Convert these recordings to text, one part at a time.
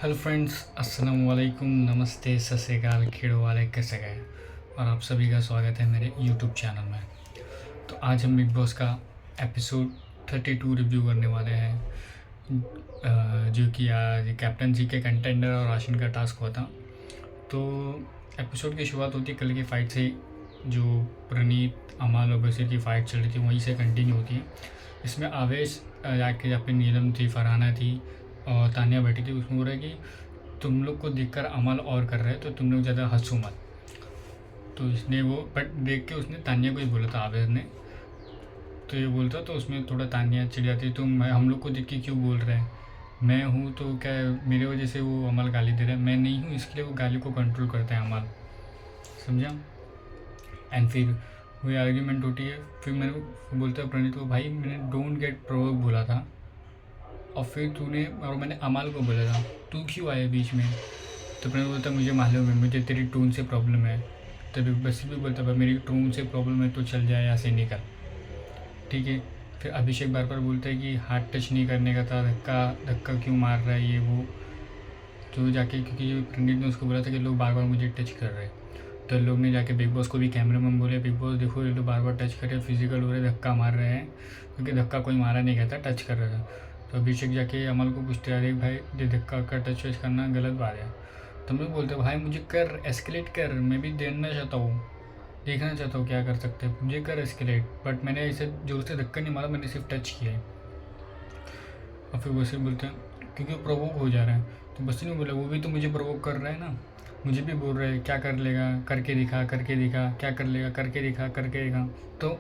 Hello friends, अस्सलाम वालेकुम, नमस्ते, सत श्री अकाल, खेड़ो वाले कैसे गए। और आप सभी का स्वागत है मेरे यूट्यूब चैनल में। तो आज हम बिग बॉस का एपिसोड 32 रिव्यू करने वाले हैं, जो कि आज कैप्टनसी के कंटेंडर और राशन का टास्क हुआ था। तो एपिसोड की शुरुआत होती है कल की फ़ाइट से, जो प्रणीत, अमाल और बशीर की फ़ाइट चल रही थी वहीं से कंटिन्यू होती है। इसमें आवेश जाके यहाँ पे नीलम थी, फरहाना थी और तानिया बैठी थी। उसमें बोल रहा है कि तुम लोग को देखकर अमल और कर रहे हैं तो तुम लोग ज़्यादा हंसो मत। तो इसने वो बट देख के उसने तानिया को ही बोला था आवेश ने। तो ये बोलता तो उसमें थोड़ा तानिया चिढ़ जाती, तुम हम लोग को देख के क्यों बोल रहे हैं, मैं हूँ तो क्या मेरे वजह से वो अमल गाली दे रहा है, मैं नहीं हूँ इसलिए वो गाली को कंट्रोल करता है अमल, समझा। एंड फिर वही आर्ग्यूमेंट होती है। फिर मैंने बोलता है प्रणीत को, भाई मैंने डोंट गेट प्रोवोक बोला था और फिर तूने और मैंने अमाल को बोला था, तू क्यों आया बीच में। तो प्रणीत बोलता मुझे मालूम है, मुझे तेरी टोन से प्रॉब्लम है। तभी बस भी बोलता भाई मेरी टोन से प्रॉब्लम है तो चल जाए यहाँ से निकल, ठीक है। फिर अभिषेक बार बार बोलता है कि हाथ टच नहीं करने का था, धक्का धक्का क्यों मार रहा है ये वो। तो जाके क्योंकि प्रणीत ने उसको बोला था कि लोग बार बार मुझे टच कर रहे हैं, तो लोग ने जाके बिग बॉस को भी कैमरे में बोले, बिग बॉस देखो ये लोग बार बार टच कर रहे हैं, फिजिकल हो रहे, धक्का मार रहे हैं, क्योंकि धक्का कोई मारा नहीं कहता, टच कर रहा था। तो अभिषेक जाके अमल को पूछते हैं, भाई ये धक्का का टच वच करना गलत बात है। तो मैं बोलते भाई मुझे कर एस्केलेट कर, मैं भी देखना चाहता हूँ, देखना चाहता हूँ क्या कर सकते हैं, मुझे कर एस्केलेट, बट मैंने ऐसे जोर से धक्का नहीं मारा, मैंने सिर्फ टच किया है। और फिर वैसे बोलते हैं क्योंकि वो प्रोवोक हो जा रहा है। तो बस नहीं बोला, वो भी तो मुझे प्रोवोक कर रहा है ना, मुझे भी बोल रहे हैं क्या कर लेगा, करके दिखा, करके दिखा, क्या कर लेगा, करके दिखा, करके दिखा। तो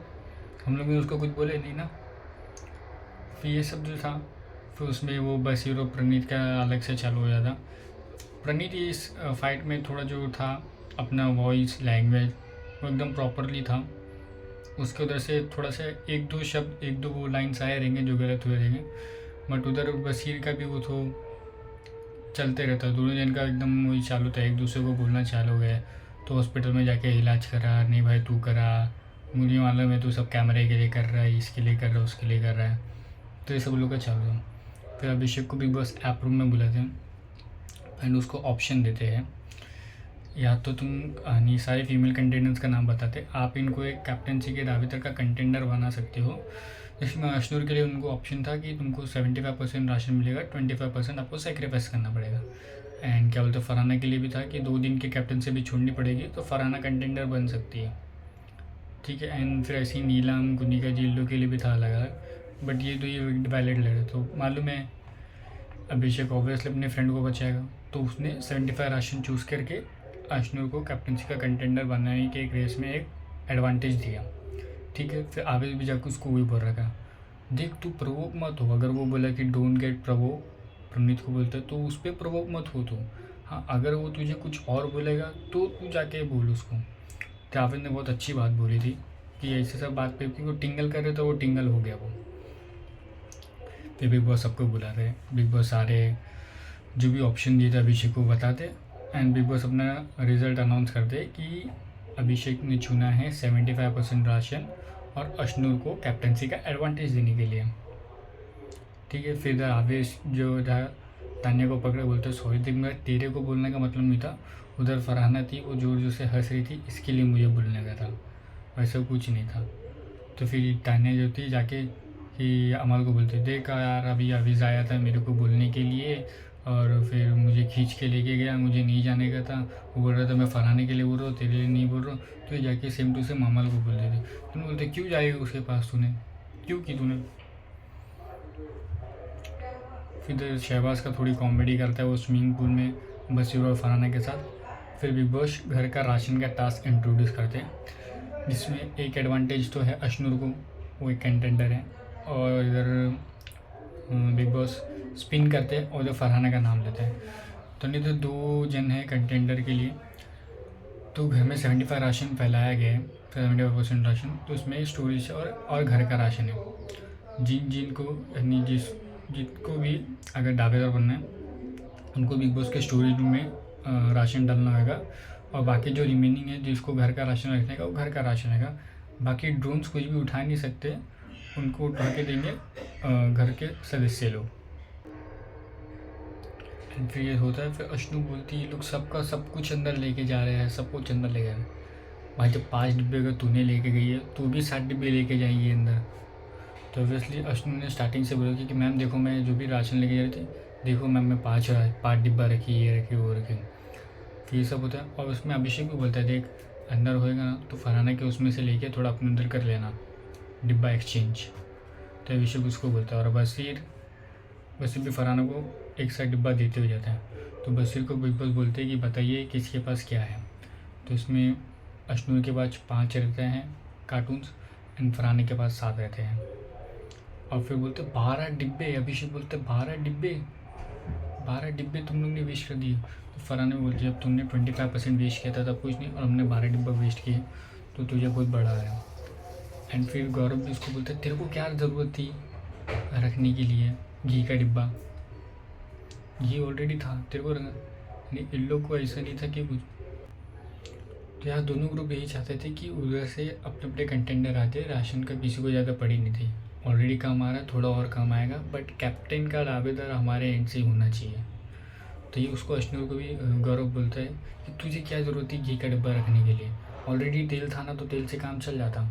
हम लोग भी उसको कुछ बोले नहीं ना। फिर ये सब जो था, फिर उसमें वो बशीर और प्रणीत का अलग से चालू हो जाता। प्रणीत इस फाइट में थोड़ा जो था अपना वॉइस लैंग्वेज वो एकदम प्रॉपरली था। उसके उधर से थोड़ा सा एक दो शब्द, एक दो वो लाइन्स आए रहेंगे जो गलत हुए रहेंगे, बट उधर बशीर का भी वो तो चलते रहता है, दोनों जन का एकदम वही चालू था, एक दूसरे को बोलना चालू हो गया। तो हॉस्पिटल में जाके इलाज करा, नहीं भाई तू करा, मुझे मालूम है तू सब कैमरे के लिए कर रहा है, इसके लिए कर रहा है, उसके लिए कर रहा है। तो ये सब लोग का चालू था। फिर अभिषेक को बिग बॉस ऐप रूम में बुलाते हैं एंड उसको ऑप्शन देते हैं, या तो तुम नहीं सारे फीमेल कंटेंडेंट्स का नाम बताते, आप इनको एक कैप्टनसी के दावेदार का कंटेंडर बना सकते हो। इसमें अशनूर के लिए उनको ऑप्शन था कि तुमको 75% राशन मिलेगा, 25% आपको सेक्रीफाइस करना पड़ेगा। एंड क्या बोलते फरहाना के लिए भी था कि 2 दिन की कैप्टनसी भी छोड़नी पड़ेगी, तो फरहाना कंटेंडर बन सकती है, ठीक है। एंड फिर ऐसे ही नीलम, गुनिका, जिल्लू के लिए भी था अलग अलग, बट ये तो ये वैलिड लड़े, तो मालूम है अभिषेक ऑब्वियसली अपने फ्रेंड को बचाएगा, तो उसने 75 राशन चूज़ करके अशनूर को कैप्टनसी का कंटेंडर बनाने के एक रेस में एक एडवांटेज दिया, ठीक है। फिर आवेश भी जाकर उसको वही बोल रखा, देख तू प्रवोक मत हो, अगर वो बोला कि डोंट गेट प्रवोक, प्रणीत को बोलता है तो उस पर प्रवोक मत हो तो, हाँ अगर वो तुझे कुछ और बोलेगा तो तू जाके बोल उसको। तो आवेश ने बहुत अच्छी बात बोली थी कि ऐसे सब बात पे, क्योंकि वो टिंगल कर रहे तो वो टिंगल हो गया वो। फिर बिग बॉस सबको बुला रहे, बिग बॉस सारे जो भी ऑप्शन दिए थे अभिषेक को बताते एंड बिग बॉस अपना रिजल्ट अनाउंस करते कि अभिषेक ने चुना है 75% राशन और अशनूर को कैप्टनसी का एडवांटेज देने के लिए, ठीक है। फिर आवेश जो था तानिया को पकड़े बोलते सॉरी थी, मैं तेरे को बोलने का मतलब नहीं था, उधर फरहाना थी वो जोर जोर से हंस रही थी इसके लिए मुझे बोलने का था, वैसा कुछ नहीं था। तो फिर तानिया जो थी जाके कि अमल को बोलते देखा यार अभी अवीज़ आया था मेरे को बोलने के लिए और फिर मुझे खींच के लेके गया, मुझे नहीं जाने का था, वो बोल रहा था मैं फरहाने के लिए बोल रहा हूँ तेरे लिए नहीं बोल रहा हूँ। तो ये जाके सेम टू सेम अमल को बोल देते, तुम बोलते क्यों जाएगा उसके पास, तूने क्यों की तूने। फिर शहबाज का थोड़ी कॉमेडी करता है वो स्विमिंग पूल में बशीर और फरहाना के साथ। फिर बिग बॉस घर का राशन का टास्क इंट्रोड्यूस करते हैं, जिसमें एक एडवांटेज तो है अशनूर को, वो एक कंटेंडर है, और इधर बिग बॉस स्पिन करते हैं और जो फरहाना का नाम लेते हैं। तो नहीं तो 2 जन है कंटेंडर के लिए, तो घर में 75 राशन फैलाया गया है, 75% राशन, तो उसमें स्टोरेज और घर का राशन है। जिनको यानी जिसको भी अगर दावेदार बनना है उनको बिग बॉस के स्टोरेज रूम में राशन डालना होगा, और बाकी जो रिमेनिंग है जिसको घर का राशन रखने का वो घर का राशन रहेगा। बाकी ड्रोन्स कुछ भी उठा नहीं सकते, उनको उठा के देंगे घर के सदस्य लोग। एंड फिर ये होता है, फिर अश्नु बोलती है ये लोग सबका सब कुछ अंदर लेके जा रहे हैं, सब कुछ अंदर ले जा रहे हैं। भाई जब 5 डिब्बे अगर तूने लेके गई है तो भी 7 डिब्बे लेके जाएंगे अंदर। तो ऑब्वियसली अश्नु ने स्टार्टिंग से बोला कि मैम देखो मैं जो भी राशन लेके जा रही थी, देखो मैम मैं 5 डिब्बा रखी, ये रखी, वो रखी। फिर ये सब होता है और उसमें अभिषेक भी बोलता है देख अंदर होएगा ना तो फरहाना के उसमें से लेके थोड़ा अपने अंदर कर लेना डिब्बा एक्सचेंज। तो अभिषेक उसको बोलता है और बशीर भी फरहाना को एक साइड डिब्बा देते हुए जाता है। तो बशीर को बिग बॉस बोलते हैं कि बताइए किसके पास क्या है। तो इसमें अश्नूर के पास 5 रहते हैं कार्टून्स एंड फरहाना के पास 7 रहते हैं। और फिर बोलते 12 डिब्बे। अभिषेक बोलते 12 डिब्बे तुम लोग ने वेस्ट कर दिए। तो फरहाना बोलती जब तुमने 25% वेस्ट किया था तब कुछ नहीं, और हमने 12 डिब्बा वेस्ट किए तो तुझे बहुत बड़ा है। एंड फिर गौरव भी उसको बोलते तेरे को क्या ज़रूरत थी रखने के लिए घी का डिब्बा, ये ऑलरेडी था तेरे को रखना नहीं। इन लोग को ऐसा नहीं था कि कुछ। तो यहाँ दोनों ग्रुप यही चाहते थे कि उधर से अपने अपने कंटेंडर आते, राशन का किसी को ज़्यादा पड़ी नहीं थी, ऑलरेडी कम आ रहा है, थोड़ा और कम आएगा, बट कैप्टन का दावेदार हमारे एंड से ही होना चाहिए। तो ये उसको अश्नूर को भी गौरव बोलता है कि तुझे क्या ज़रूरत थी घी का डिब्बा रखने के लिए, ऑलरेडी तेल था ना तो तेल से काम चल जाता।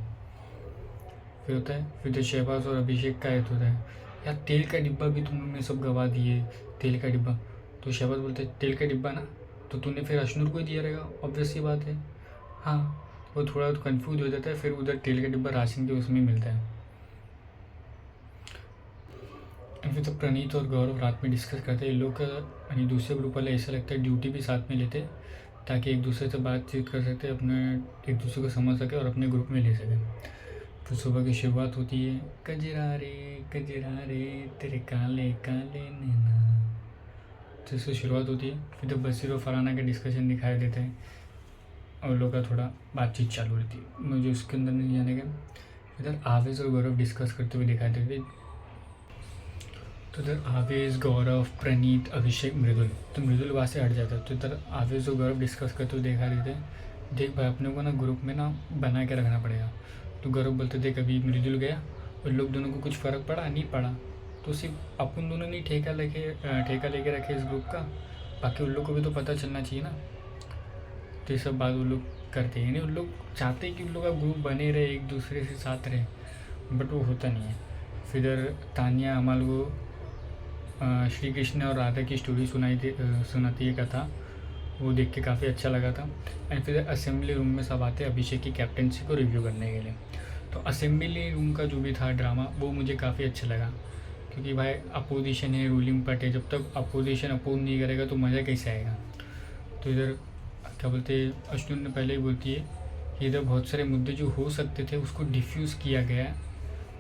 फिर होता है फिर तो शहबाज और अभिषेक का एक होता है यार तेल का डिब्बा भी तुम लोग ने सब गवा दिए, तेल का डिब्बा। तो शहबाज बोलते हैं तेल का डिब्बा ना तो तूने फिर अश्नूर को ही दिया रहेगा, ऑब्वियस सी बात है। हाँ वो थोड़ा तो कन्फ्यूज हो जाता है। फिर उधर तेल का डिब्बा राशन के उसमें मिलता है। फिर तो प्रणीत और गौरव रात में डिस्कस करते हैं। इन लोग का यानी दूसरे ग्रुप वाले ऐसा लगता है ड्यूटी भी साथ में लेते ताकि एक दूसरे से बातचीत कर सकते, अपने एक दूसरे को समझ सके और अपने ग्रुप में ले सके। फिर सुबह की शुरुआत होती है कजरा रे तेरे काले काले नैना, तो इससे शुरुआत होती है। फिर तो बशीर और फरहाना का डिस्कशन दिखाई देते हैं और लोग का थोड़ा बातचीत चालू रहती है, मुझे उसके अंदर नहीं जाने का। इधर आवेश और गौरव डिस्कस करते हुए दिखाई देते। तो इधर आवेश, गौरव, प्रणीत, अभिषेक, मृदुल, तो मृदुल वहाँ से हट जाता है। तो इधर आवेश और गौरव डिस्कस करते हुए दिखा देते हैं देख भाई अपने को ना ग्रुप में ना बना के रखना पड़ेगा। तो गौरव बोलते देख अभी मृदुल गया और लोग दोनों को कुछ फ़र्क पड़ा नहीं पड़ा, तो सिर्फ अपन दोनों ने ठेका लेके रखे इस ग्रुप का, बाकी उन लोग को भी तो पता चलना चाहिए ना। तो ये सब बात वो लोग करते हैं, यानी उन लोग चाहते हैं कि उन लोग का ग्रुप बने रहे, एक दूसरे से साथ रहे, बट वो होता नहीं है। फिर इधर तानिया अमल को श्री कृष्ण और राधा की स्टोरी सुनाती है कथा, वो देख के काफ़ी अच्छा लगा था। एंड फिर असेंबली रूम में सब आते हैं अभिषेक की कैप्टनसी को रिव्यू करने के लिए। तो असेंबली रूम का जो भी था ड्रामा वो मुझे काफ़ी अच्छा लगा, क्योंकि भाई अपोजिशन है, रूलिंग पार्टी है, जब तक अपोजिशन अपोज नहीं करेगा तो मज़ा कैसे आएगा। तो इधर क्या बोलते अश्विन ने पहले ही बोलती है कि इधर बहुत सारे मुद्दे जो हो सकते थे उसको डिफ्यूज़ किया गया।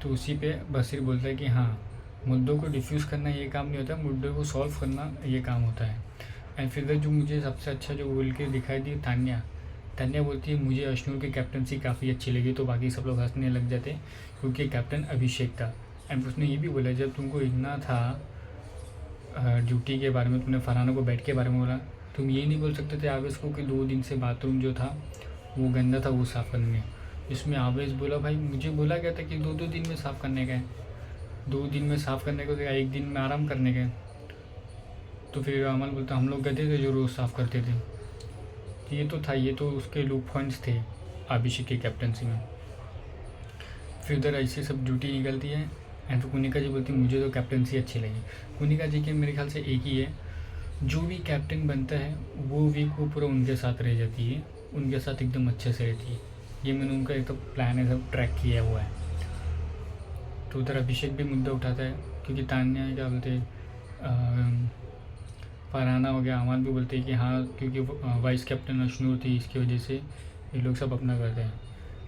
तो उसी पे बशीर बोलता है कि हाँ मुद्दों को डिफ्यूज़ करना ये काम नहीं होता, मुद्दों को सॉल्व करना ये काम होता है। एंड फिर जो मुझे सबसे अच्छा जो बोल के दिखाई दी तान्या बोलती है मुझे अश्नूर की कैप्टनसी काफ़ी अच्छी लगी। तो बाकी सब लोग हंसने लग जाते क्योंकि कैप्टन अभिषेक था। एंड उसने ये भी बोला जब तुमको इतना था ड्यूटी के बारे में, तुमने फरहाना को बेड के बारे में बोला, तुम ये नहीं बोल सकते थे आवेश को कि 2 दिन से बाथरूम जो था वो गंदा था, वो साफ़ करने में। इसमें आवेश बोला भाई मुझे बोला गया था कि 2-2 दिन में साफ़ करने का है, 2 दिन में साफ़ करने को, 1 दिन में आराम करने का। तो फिर अमल बोलता हम लोग गधे थे जो रोज़ साफ़ करते थे। तो ये तो था, ये तो उसके लूप पॉइंट्स थे अभिषेक की कैप्टनसी में। फिर उधर ऐसे सब ड्यूटी निकलती है। एंड फिर कुनिका जी बोलती मुझे तो कैप्टनसी अच्छी लगी। कुनिका जी के मेरे ख्याल से एक ही है, जो भी कैप्टन बनता है वो वीक वो पूरा उनके साथ रह जाती है, उनके साथ एकदम अच्छे से रहती है। ये मैंने उनका एक तो प्लान है सब ट्रैक किया हुआ है। तो उधर अभिषेक भी मुद्दा उठाता है क्योंकि तान्या क्या बोलते फरहाना हो गया, अमल भी बोलते हैं कि हाँ क्योंकि वाइस कैप्टन अश्नूर थी इसकी वजह से ये लोग सब अपना करते हैं।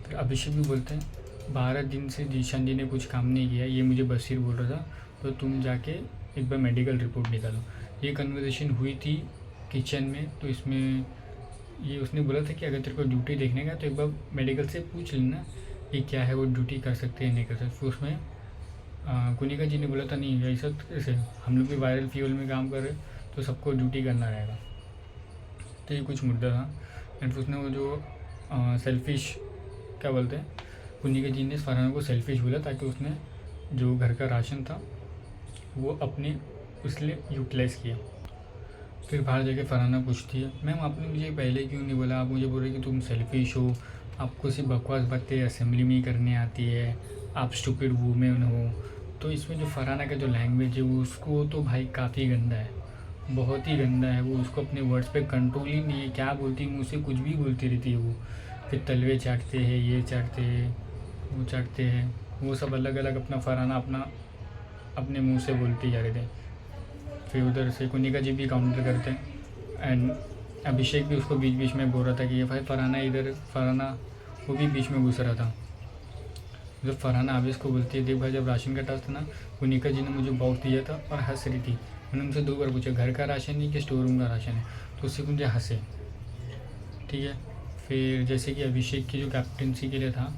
फिर अभिषेक भी बोलते हैं 12 दिन से जीशान जी ने कुछ काम नहीं किया, ये मुझे बशीर बोल रहा था, तो तुम जाके एक बार मेडिकल रिपोर्ट निकालो। ये कन्वर्सेशन हुई थी किचन में। तो इसमें ये उसने बोला था कि अगर तेरे को ड्यूटी देखने का तो एक बार मेडिकल से पूछ लेना कि क्या है वो ड्यूटी कर सकते हैं नहीं कर सकते। फिर उसमें कुनिका जी ने बोला था नहीं ऐसा कैसे, हम लोग भी वायरल फ्यूल में काम कर रहे तो सबको ड्यूटी करना रहेगा। तो ये कुछ मुद्दा था। एंड उसने वो जो सेल्फिश क्या बोलते हैं, कुनिका जी ने फरहाना को सेल्फिश बोला ताकि उसने जो घर का राशन था वो अपने उसलिए यूटिलाइज़ किया। फिर बाहर जाके फरहाना पूछती है, मैम आपने मुझे पहले क्यों नहीं बोला? आप मुझे बोल रहे कि तुम सेल्फिश हो, आपको सिर्फ बकवास बातें असेंबली में ही करनी आती है, आप स्टूपिड वूमेन हो। तो इसमें जो फरहाना का जो लैंग्वेज है वो उसको तो भाई काफ़ी गंदा है, बहुत ही गंदा है। वो उसको अपने वर्ड्स पे कंट्रोल ही नहीं है, क्या बोलती है मुँह से कुछ भी बोलती रहती है वो। फिर तलवे चाटते हैं, ये चाटते हैं, वो चाटते हैं, वो सब अलग अलग अपना फरहाना अपना अपने मुंह से बोलते जा रहे थे। फिर उधर से कुनिका जी भी काउंटर करते हैं एंड अभिषेक भी उसको बीच बीच में बोल रहा था कि ये भाई फरहाना इधर, फरहाना वो भी बीच में घुस रहा था। जब फरहाना आवेश को बोलती है, देख भाई जब राशन का टास्क था ना, कुनिका जी ने मुझे बॉक्स दिया था और हंस रही थी। मैंने उनसे 2 बार पूछा घर का राशन है कि स्टोर रूम का राशन है, तो उससे मुझे हंसे। ठीक है। फिर जैसे कि अभिषेक की जो कैप्टनसी के लिए था,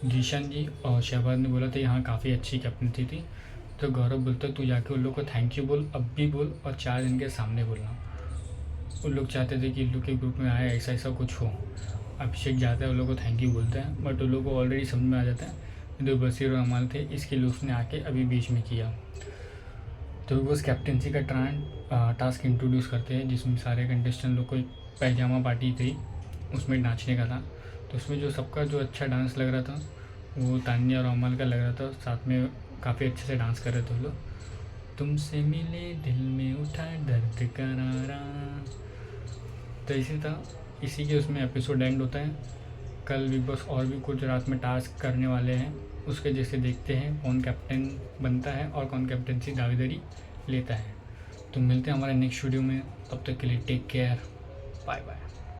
जीशन जी और शहबाज ने बोला था यहाँ काफ़ी अच्छी कैप्टनसी थी। तो गौरव बोलता तू जाके उन लोग को थैंक यू बोल, अब भी बोल, और 4 दिन के सामने बोलना। उन लोग चाहते थे कि इन लोग के ग्रुप में आए ऐसा ऐसा कुछ हो। अभिषेक जाता है, उन लोग को थैंक यू बोलता है, बट उन लोग को ऑलरेडी समझ में आ जाता है जो बशीर और अमाल थे, इसके लिए उसने आके अभी बीच में किया। तो बस कैप्टनसी का टास्क इंट्रोड्यूस करते हैं, जिसमें सारे कंटेस्टेंट लोग को एक पैजामा पार्टी थी, उसमें नाचने का था। तो उसमें जो सबका जो अच्छा डांस लग रहा था वो तान्या और अमल का लग रहा था, साथ में काफ़ी अच्छे से डांस कर रहे थे वो लोग। तुमसे मिले दिल में उठा दर्द करारा, तो इसी था, इसी के उसमें एपिसोड एंड होता है। कल बिग बॉस और भी कुछ रात में टास्क करने वाले हैं, उसके जैसे देखते हैं कौन कैप्टन बनता है और कौन कैप्टनसी दावेदारी लेता है। तो मिलते हैं हमारे नेक्स्ट वीडियो में, तब तक के लिए टेक केयर, बाय बाय।